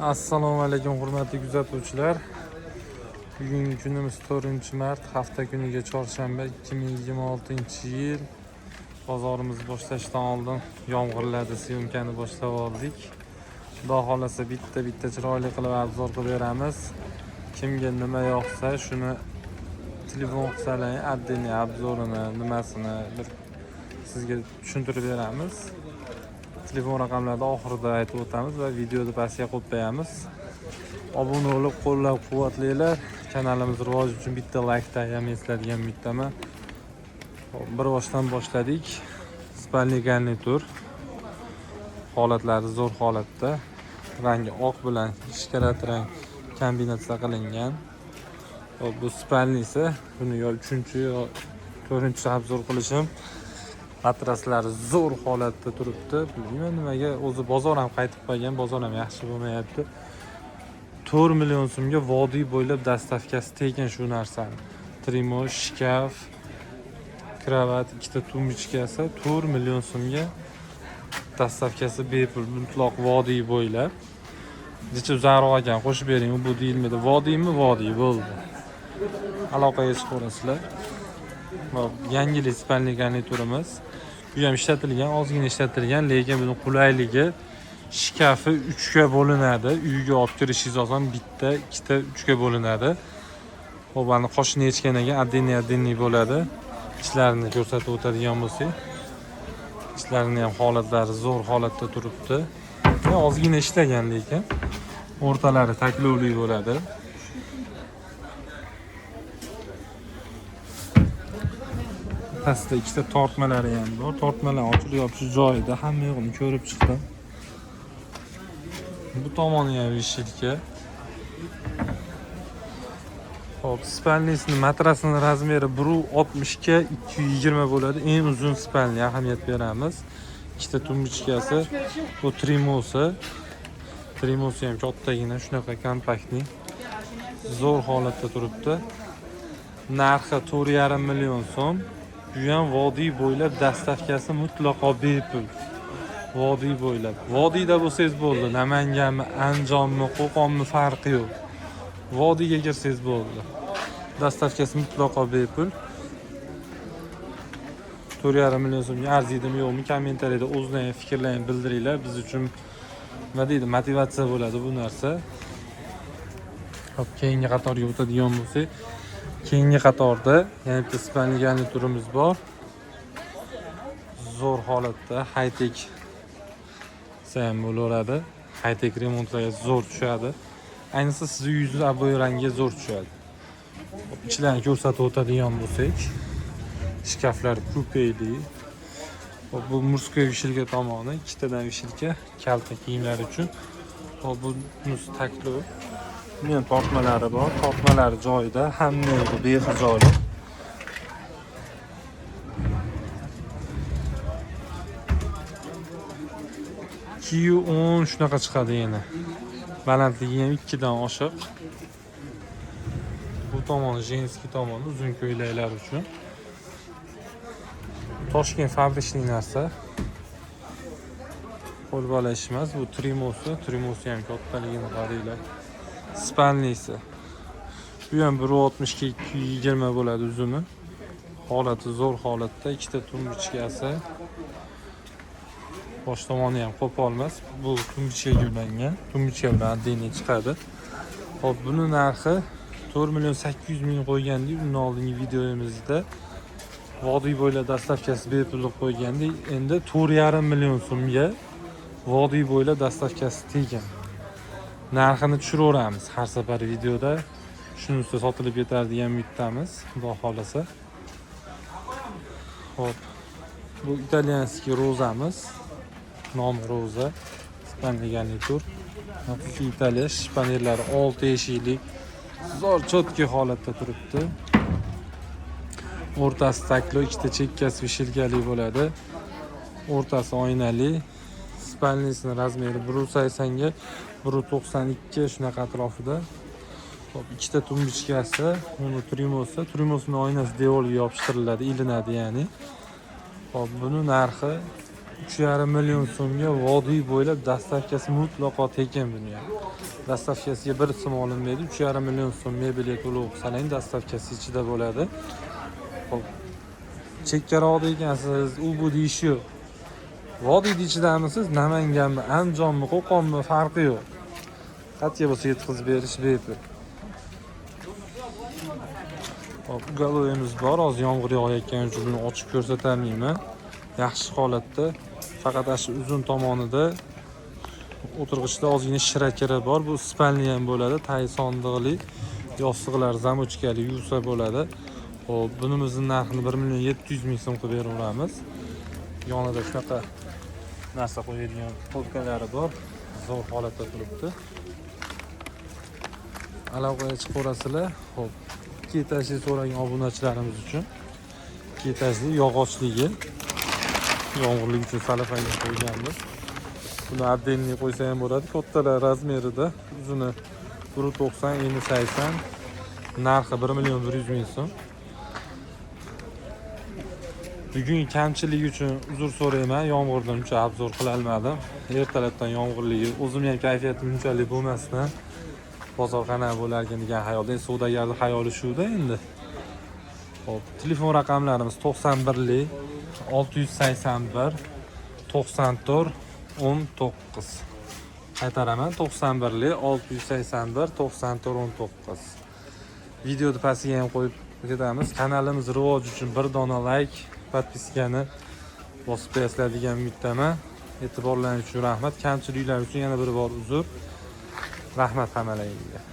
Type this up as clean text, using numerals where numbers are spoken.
Assalomu alaykum hurmatli kuzatuvchilar. Bugungi kunimiz 4-mart, hafta kuniga chorshanba 2026-yil. Bozorimizni boshlashdan oldin yomg'irladi, syomkani boshlab oldik. Xudo xolasa bitta chiroyli qilib obzor qilib beramiz. Kimga nima yoqsa shuni telefon qilsalar, отдельный obzorini, nimasini bir sizga tushuntirib beramiz. Telefon raqamlarini oxirida aytib o'tamiz va videoni pastga qo'yib qo'yamiz. Obuna bo'lib, qo'llab-quvvatlanglar. Kanalimiz rivoji uchun bitta like yemaysizlar umiddaman. Bir boshdan boshladik. Spalniy garnitur. Holatlari zo'r holatda. Rangi oq bilan shikarat rang kombinatsiya qilingan. Bu spalniysi. Buni yo 3-chi yo 4-chi obzor qilishim. Matraslari zo'r holatda turibdi. Bilmayman nimaga, o'zi bozor ham qaytib qolgan, bozor ham yaxshi bo'lmayapti. 4 million so'mga vodiy bo'ylab dastavkasi tekin shu narsani. Trimo, shkaf, kravat, ikkita tumbichkasi 4 million so'mga dastavkasi bepul, mutlaq vodiy bo'ylab. Necha zarur ekan, qo'shib bering, bu deyilmaydi. Vodiymi? Vodiy bo'ldi. Aloqaga chiqaverasizlar. Yangi spalniy garniturimiz. Bu ham ishlatilgan, ozgina ishlatilgan, lekin buni qulayligi shkafi 3 ga bo'linadi. Uyga olib kirishingiz oson, bitta, ikkita 3 ga bo'linadi. Xo'p, ana qoshini yechgandan keyin отдельный bo'ladi. Ichlarini ko'rsatib o'tadigan bo'lsak, ichlarini ham holatlari zo'r holatda turibdi. Ozgina ishlagan, lekin o'rtalari taklovli bo'ladi. Pastda ikkita tortmalari ham bor. Tortmalar ochilib yopish joyida, hamma yo'qni ko'rib chiqdim. Bu tomoni ham vishilka. Hop, spalniyning matrasining razmeri 1.60 ga 2.20 bo'ladi. Eng uzun spalniy, ahamiyat beramiz. Ikkita tumbichkasi, bu trimosi. Trimosi ham kattagina, shunaqa kompaktni. Zo'r holatda turibdi. Narxi 4,5 million so'm. Bu ham vodiy bo'ylab dastavkasi mutlaqo bepul. Vodiy bo'ylab. Vodiyda bo'lsangiz bo'ldi. Namanganmi, Andijonmi, Qo'qonmi farqi yo'q. Vodiyga kirsangiz bo'ldi. Dastavkasi mutlaqo bepul. 4,5 million so'mga arziydimi yo'qmi? Kommentariyada o'zlaringiz fikrlaringizni bildiringlar. Biz uchun nima deydi, motivatsiya bo'ladi bu narsa. Hop, keyingi qatorga o'tadigan bo'lsak, keyingi qatorda yana bitta spalniy garniturimiz bor. Zo'r holatda, high-tech ham bo'laveradi. High-tech remontlarga zo'r tushadi. Ayniqsa siz uyingizni aboy rangiga zo'r tushadi. Ichlarni ko'rsatib o'tadigan bo'lsak, shkaflar kupeyli. Bu murskoy vishilka tomoni, ikkitadan vishilka, kalta kiyimlar uchun. Bunisi taklov. Men tortmalari bor, tortmalari joyida, hamma yo'q bexijolat. Q10 shunaqa chiqadi yana. Balandligi ham 2 dan oshiq. Bu tomoni jenskiy tomoni, uzun ko'ylaklar uchun. Toshkent fabrichniy narsa. Qo'l bola ish emas, bu trimosi ham kattaligini qaranglar. Spalniysi. Bu ham 1.60 ga 2.20 bo'ladi uzuni. Holati zo'r holatda, ikkita tumbichkasi. Bosh tomoni ham qo'pol emas. Bu tumbichkaga ulangan. Tumbichka bilan отдельный chiqadi. Hop, buni narxi 4.8 million qo'ygandik undan oldingi videomizda. Vodiy bo'ylab dastavkasi bepul qo'ygandik. Endi 4,5 million so'mga vodiy bo'ylab dastavkasi tekin. Narxini tushiraveramiz har safar videoda. Shunisi sotilib ketar degan umiddamiz, xudo xolasa. Hop. Bu italyanskiy rozamiz. Nomi roza. Spalniy garnitur. Haqiqiy Italiya shpanellari 6 eshiklik. Zo'r chotki holatda turibdi. O'rtasi taklov, ikkita chekkasi vishilkali bo'ladi. O'rtasi oynali. Spalniyning razmeri 1.80 ga 1.92 shunaqa atrofida. Hop, ikkita tumbichkasi, uni trimosining oynasi devorga yopishtiriladi, ilinadi ya'ni. Hop, buni narxi 3,5 million so'mga vodiy bo'ylab dastavkasi mutlaqo tekin buni ham. Dastavkasiga bir so'm olinmaydi. 3,5 million so'm mebelga to'lov qilsangiz dastavkasi ichida bo'ladi. Xo'p. Chekkaroqda ekansiz, u bu deyish yo'q. Vodiyni ichidamisiz, Namanganmi, Andijonmi, Qo'qonmi farqi yo'q. Qancha bo'lsa yetkazib berish bepul. Hop, galoyimiz bor. Hozir yomg'ir yog'ayotgani uchun buni ochib ko'rsatolmayman. Yaxshi holatda. Faqat shu uzun tomonida o'tirg'ichda ozgina shirakira bor. Bu spalni ham bo'ladi, tay sondiqli, yostiqlar zamochkali yuvsa bo'ladi. Hop, bunimizning narxini 1,700,000 so'm qilib beraveramiz. Yonida shunaqa narsa qo'yadigan polkalari bor. Zo'r holatda turibdi. Aloqaga chiqaverasizlar. Hop, 2 etajli so'ragan obunachilarimiz uchun 2 etajli yog'ochligi. Yomg'irlik uchun salafanga qo'yganmiz. Buni отдельный qo'ysa ham bo'ladi. Kattalar razmerida, uzuni 1,90, eni 80, narxi 1,100,000 so'm. Bugun kamchilik uchun uzr so'rayman, yomg'irdan uncha obzor qila olmadim. Ertalabdan yomg'irligi, o'zim ham kayfiyatim unchalik bo'lmasdan bozor qanaqa bo'larkan degan xayolda, savdogarning xayoli shu-da endi. Hop, telefon raqamlarimiz 91 681 94 19. Qaytaraman, 91 681 94 19. Videoni pastiga ham qo'yib ketamiz. Kanalimiz rivoji uchun bir dona like, podpiskani bosib qo'yasizlar degan umiddaman. E'tiborlaringiz uchun rahmat. Kamchiliklar uchun yana bir bor uzr. Rahmat hammalaringizga.